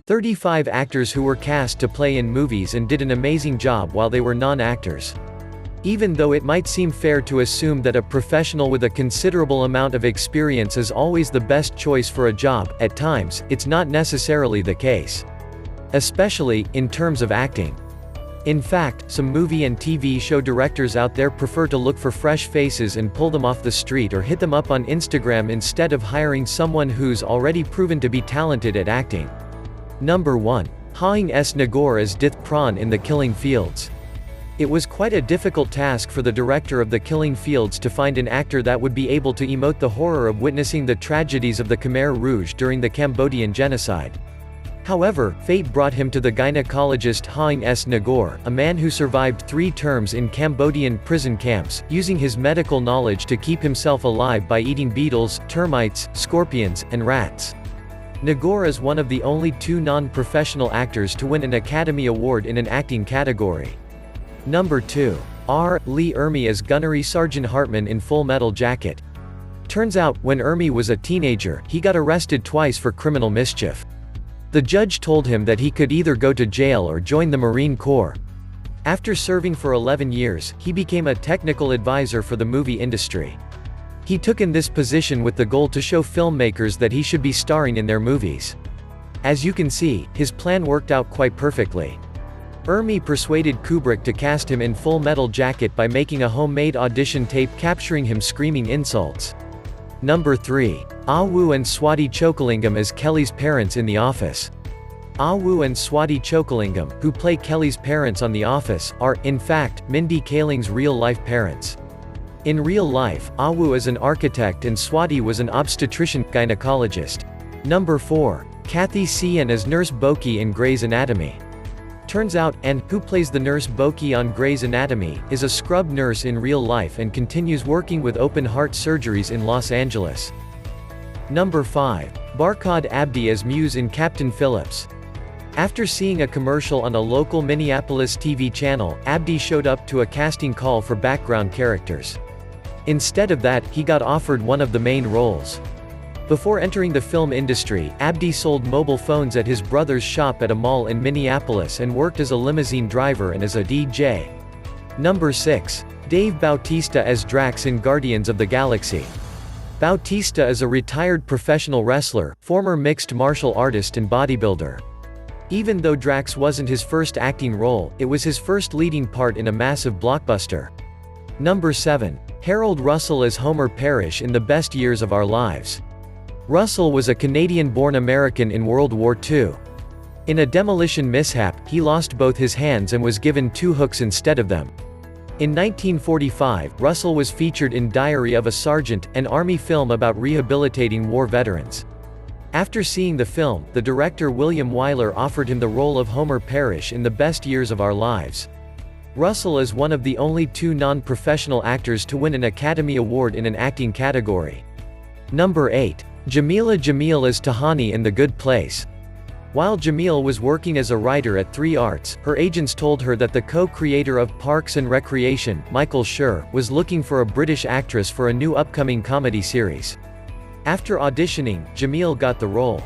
35 actors who were cast to play in movies and did an amazing job while they were non-actors. Even though it might seem fair to assume that a professional with a considerable amount of experience is always the best choice for a job, at times, it's not necessarily the case. Especially, in terms of acting. In fact, some movie and TV show directors out there prefer to look for fresh faces and pull them off the street or hit them up on Instagram instead of hiring someone who's already proven to be talented at acting. Number 1. Haing S. Nagore as Dith Pran in The Killing Fields. It was quite a difficult task for the director of The Killing Fields to find an actor that would be able to emote the horror of witnessing the tragedies of the Khmer Rouge during the Cambodian genocide. However, fate brought him to the gynecologist Haing S. Nagore, a man who survived 3 terms in Cambodian prison camps, using his medical knowledge to keep himself alive by eating beetles, termites, scorpions, and rats. Nagore is one of the only 2 non-professional actors to win an Academy Award in an acting category. Number 2. R. Lee Ermey as Gunnery Sergeant Hartman in Full Metal Jacket. Turns out, when Ermey was a teenager, he got arrested twice for criminal mischief. The judge told him that he could either go to jail or join the Marine Corps. After serving for 11 years, he became a technical advisor for the movie industry. He took in this position with the goal to show filmmakers that he should be starring in their movies. As you can see, his plan worked out quite perfectly. Ermey persuaded Kubrick to cast him in Full Metal Jacket by making a homemade audition tape capturing him screaming insults. Number 3. Ah Woo and Swati Chokalingam as Kelly's parents in The Office. Ah Woo and Swati Chokalingam, who play Kelly's parents on The Office, are, in fact, Mindy Kaling's real-life parents. In real life, Ah Woo is an architect and Swati was an obstetrician-gynecologist. Number 4. Kathy Sean as Nurse Boki in Grey's Anatomy. Turns out, Anne, who plays the nurse Boki on Grey's Anatomy, is a scrub nurse in real life and continues working with open-heart surgeries in Los Angeles. Number 5. Barkhad Abdi as Muse in Captain Phillips. After seeing a commercial on a local Minneapolis TV channel, Abdi showed up to a casting call for background characters. Instead of that, he got offered one of the main roles. Before entering the film industry, Abdi sold mobile phones at his brother's shop at a mall in Minneapolis and worked as a limousine driver and as a DJ. Number 6. Dave Bautista as Drax in Guardians of the Galaxy. Bautista is a retired professional wrestler, former mixed martial artist and bodybuilder. Even though Drax wasn't his first acting role, it was his first leading part in a massive blockbuster. Number 7. Harold Russell as Homer Parrish in The Best Years of Our Lives. Russell was a Canadian-born American in World War II. In a demolition mishap, he lost both his hands and was given 2 hooks instead of them. In 1945, Russell was featured in Diary of a Sergeant, an Army film about rehabilitating war veterans. After seeing the film, the director William Wyler offered him the role of Homer Parrish in The Best Years of Our Lives. Russell is one of the only 2 non-professional actors to win an Academy Award in an acting category. Number 8. Jameela Jamil as Tahani in The Good Place. While Jamil was working as a writer at 3 Arts, her agents told her that the co-creator of Parks and Recreation, Michael Schur, was looking for a British actress for a new upcoming comedy series. After auditioning, Jamil got the role.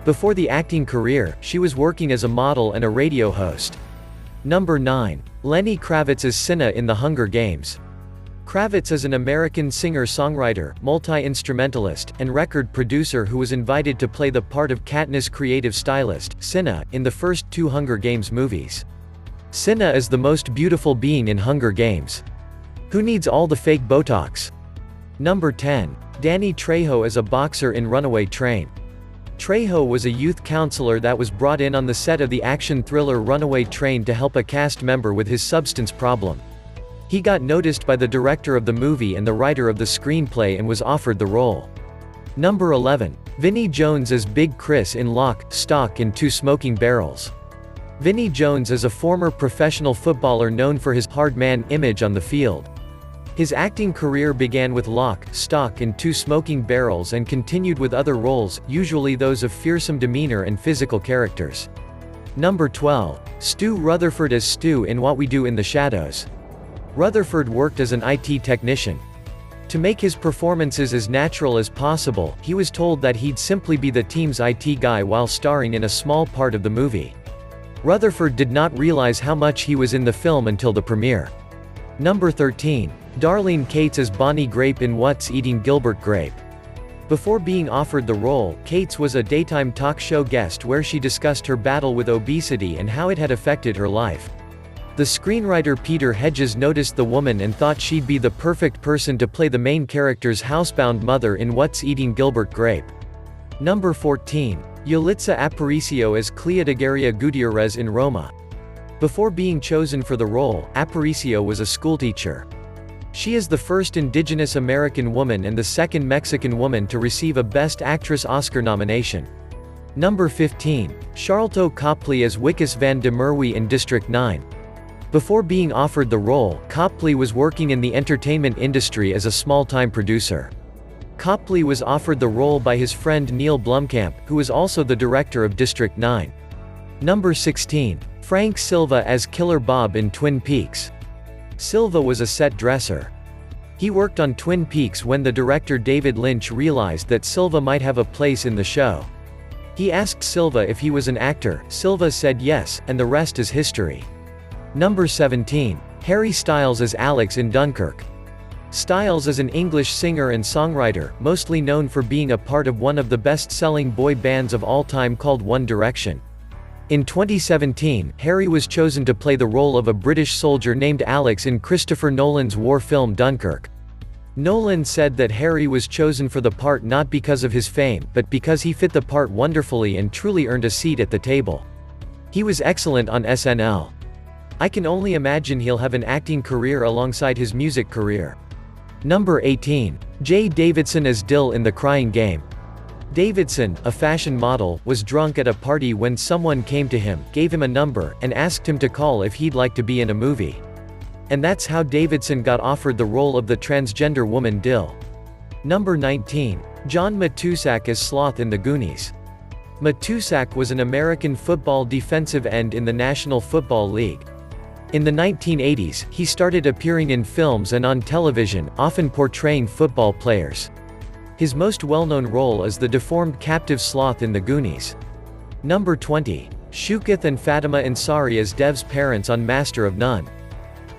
Before the acting career, she was working as a model and a radio host. Number 9. Lenny Kravitz as Cinna in The Hunger Games. Kravitz is an American singer-songwriter, multi-instrumentalist, and record producer who was invited to play the part of Katniss' creative stylist, Cinna, in the first 2 Hunger Games movies. Cinna is the most beautiful being in Hunger Games. Who needs all the fake Botox? Number 10. Danny Trejo as a boxer in Runaway Train. Trejo was a youth counselor that was brought in on the set of the action thriller Runaway Train to help a cast member with his substance problem. He got noticed by the director of the movie and the writer of the screenplay and was offered the role. Number 11. Vinnie Jones as Big Chris in Lock, Stock and Two Smoking Barrels. Vinnie Jones is a former professional footballer known for his hard man image on the field. His acting career began with Lock, Stock and Two Smoking Barrels and continued with other roles, usually those of fearsome demeanor and physical characters. Number 12. Stu Rutherford as Stu in What We Do in the Shadows. Rutherford worked as an IT technician. To make his performances as natural as possible, he was told that he'd simply be the team's IT guy while starring in a small part of the movie. Rutherford did not realize how much he was in the film until the premiere. Number 13. Darlene Cates as Bonnie Grape in What's Eating Gilbert Grape. Before being offered the role, Cates was a daytime talk show guest where she discussed her battle with obesity and how it had affected her life. The screenwriter Peter Hedges noticed the woman and thought she'd be the perfect person to play the main character's housebound mother in What's Eating Gilbert Grape. Number 14. Yalitza Aparicio as Cleodageria Gutierrez in Roma. Before being chosen for the role, Aparicio was a schoolteacher. She is the first indigenous American woman and the second Mexican woman to receive a Best Actress Oscar nomination. Number 15. Charlton Copley as Wickus van de Merwe in District 9. Before being offered the role, Copley was working in the entertainment industry as a small-time producer. Copley was offered the role by his friend Neil Blomkamp, who was also the director of District 9. Number 16. Frank Silva as Killer Bob in Twin Peaks. Silva was a set dresser. He worked on Twin Peaks when the director David Lynch realized that Silva might have a place in the show. He asked Silva if he was an actor. Silva said yes, and the rest is history. Number 17. Harry Styles as Alex in Dunkirk. Styles is an English singer and songwriter, mostly known for being a part of one of the best-selling boy bands of all time called One Direction. In 2017, Harry was chosen to play the role of a British soldier named Alex in Christopher Nolan's war film Dunkirk. Nolan said that Harry was chosen for the part not because of his fame, but because he fit the part wonderfully and truly earned a seat at the table. He was excellent on SNL. I can only imagine he'll have an acting career alongside his music career. Number 18. Jay Davidson as Dill in The Crying Game. Davidson, a fashion model, was drunk at a party when someone came to him, gave him a number, and asked him to call if he'd like to be in a movie. And that's how Davidson got offered the role of the transgender woman Dill. Number 19. John Matuszak as Sloth in The Goonies. Matuszak was an American football defensive end in the National Football League. In the 1980s, he started appearing in films and on television, often portraying football players. His most well-known role is the deformed captive sloth in The Goonies. Number 20. Shuketh and Fatima Ansari as Dev's parents on Master of None.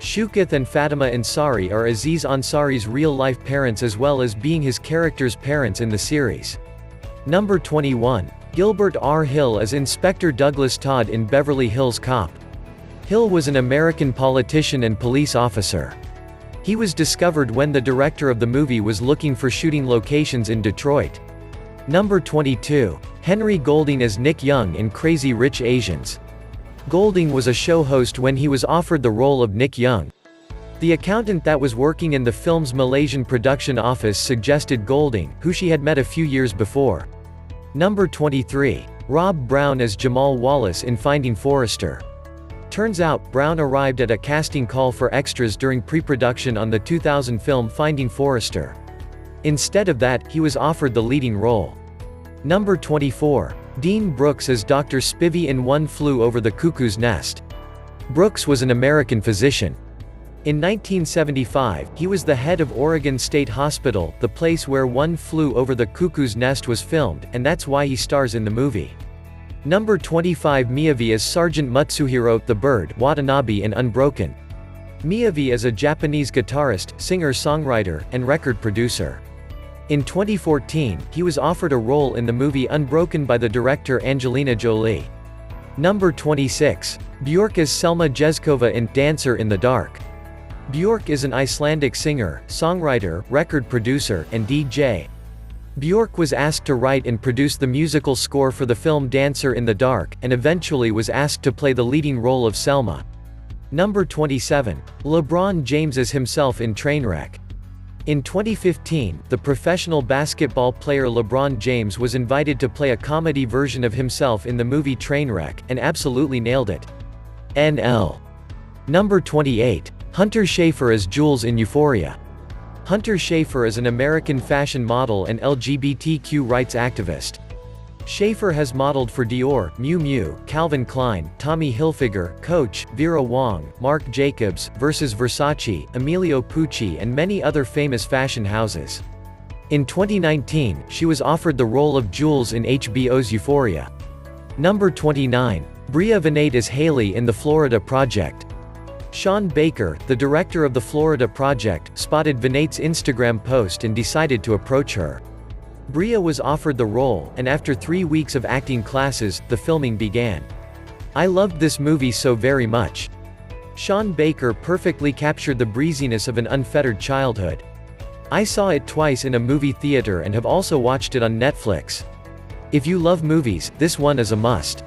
Shuketh and Fatima Ansari are Aziz Ansari's real-life parents as well as being his character's parents in the series. Number 21. Gilbert R. Hill as Inspector Douglas Todd in Beverly Hills Cop. Hill was an American politician and police officer. He was discovered when the director of the movie was looking for shooting locations in Detroit. Number 22. Henry Golding as Nick Young in Crazy Rich Asians. Golding was a show host when he was offered the role of Nick Young. The accountant that was working in the film's Malaysian production office suggested Golding, who she had met a few years before. Number 23. Rob Brown as Jamal Wallace in Finding Forrester. Turns out, Brown arrived at a casting call for extras during pre-production on the 2000 film Finding Forrester. Instead of that, he was offered the leading role. Number 24. Dean Brooks as Dr. Spivey in One Flew Over the Cuckoo's Nest. Brooks was an American physician. In 1975, he was the head of Oregon State Hospital, the place where One Flew Over the Cuckoo's Nest was filmed, and that's why he stars in the movie. Number 25. Miyavi as Sergeant Mutsuhiro the Bird Watanabe in Unbroken. Miyavi is a Japanese guitarist, singer-songwriter, and record producer. In 2014, he was offered a role in the movie Unbroken by the director Angelina Jolie. Number 26. Björk as Selma Jezkova in Dancer in the Dark. Björk is an Icelandic singer, songwriter, record producer, and DJ. Björk was asked to write and produce the musical score for the film Dancer in the Dark, and eventually was asked to play the leading role of Selma. Number 27. LeBron James as himself in Trainwreck. In 2015, the professional basketball player LeBron James was invited to play a comedy version of himself in the movie Trainwreck, and absolutely nailed it. NL. Number 28. Hunter Schafer as Jules in Euphoria. Hunter Schafer is an American fashion model and LGBTQ rights activist. Schaefer has modeled for Dior, Miu Miu, Calvin Klein, Tommy Hilfiger, Coach, Vera Wang, Marc Jacobs, Versace, Emilio Pucci and many other famous fashion houses. In 2019, she was offered the role of Jules in HBO's Euphoria. Number 29. Bria Vinate as Haley in the Florida Project. Sean Baker, the director of the Florida Project, spotted Vinate's Instagram post and decided to approach her. Bria was offered the role, and after 3 weeks of acting classes, the filming began. I loved this movie so very much. Sean Baker perfectly captured the breeziness of an unfettered childhood. I saw it twice in a movie theater and have also watched it on Netflix. If you love movies, this one is a must.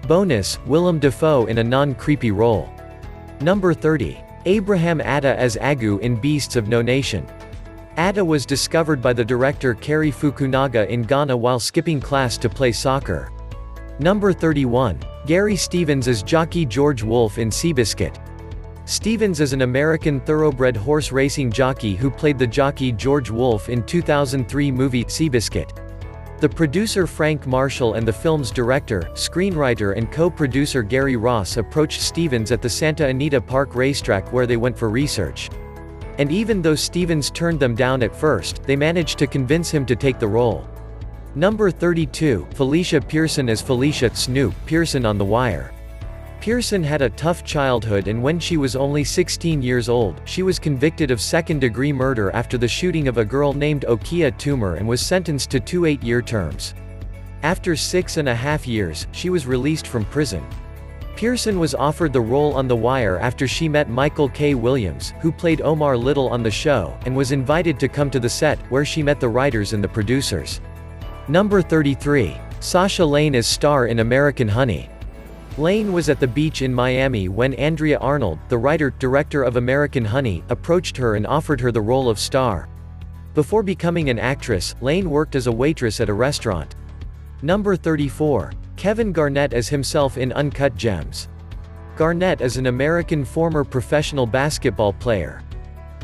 Bonus, Willem Dafoe in a non-creepy role. Number 30. Abraham Atta as Agu in Beasts of No Nation. Atta was discovered by the director Cary Fukunaga in Ghana while skipping class to play soccer. Number 31. Gary Stevens as Jockey George Woolf in Seabiscuit. Stevens is an American thoroughbred horse racing jockey who played the jockey George Woolf in 2003 movie Seabiscuit. The producer Frank Marshall and the film's director, screenwriter and co-producer Gary Ross approached Stevens at the Santa Anita Park racetrack where they went for research. And even though Stevens turned them down at first, they managed to convince him to take the role. Number 32. Felicia Pearson as Felicia Snoop Pearson on The Wire. Pearson had a tough childhood and when she was only 16 years old, she was convicted of second-degree murder after the shooting of a girl named Okia Toomer and was sentenced to 2 8-year terms. After 6.5 years, she was released from prison. Pearson was offered the role on The Wire after she met Michael K. Williams, who played Omar Little on the show, and was invited to come to the set, where she met the writers and the producers. Number 33. Sasha Lane as Star in American Honey. Lane was at the beach in Miami when Andrea Arnold, the writer-director of American Honey, approached her and offered her the role of Star. Before becoming an actress, Lane worked as a waitress at a restaurant. Number 34. Kevin Garnett as himself in Uncut Gems. Garnett is an American former professional basketball player.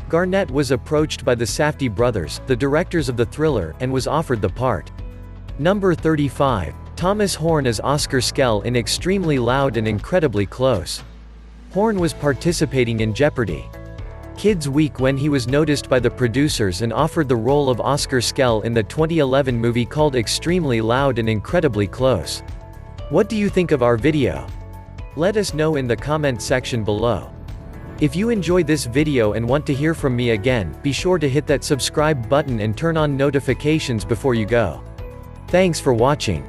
Garnett was approached by the Safdie brothers, the directors of the thriller, and was offered the part. Number 35. Thomas Horn as Oskar Schell in Extremely Loud and Incredibly Close. Horn was participating in Jeopardy! Kids Week when he was noticed by the producers and offered the role of Oskar Schell in the 2011 movie called Extremely Loud and Incredibly Close. What do you think of our video? Let us know in the comment section below. If you enjoyed this video and want to hear from me again, be sure to hit that subscribe button and turn on notifications before you go. Thanks for watching.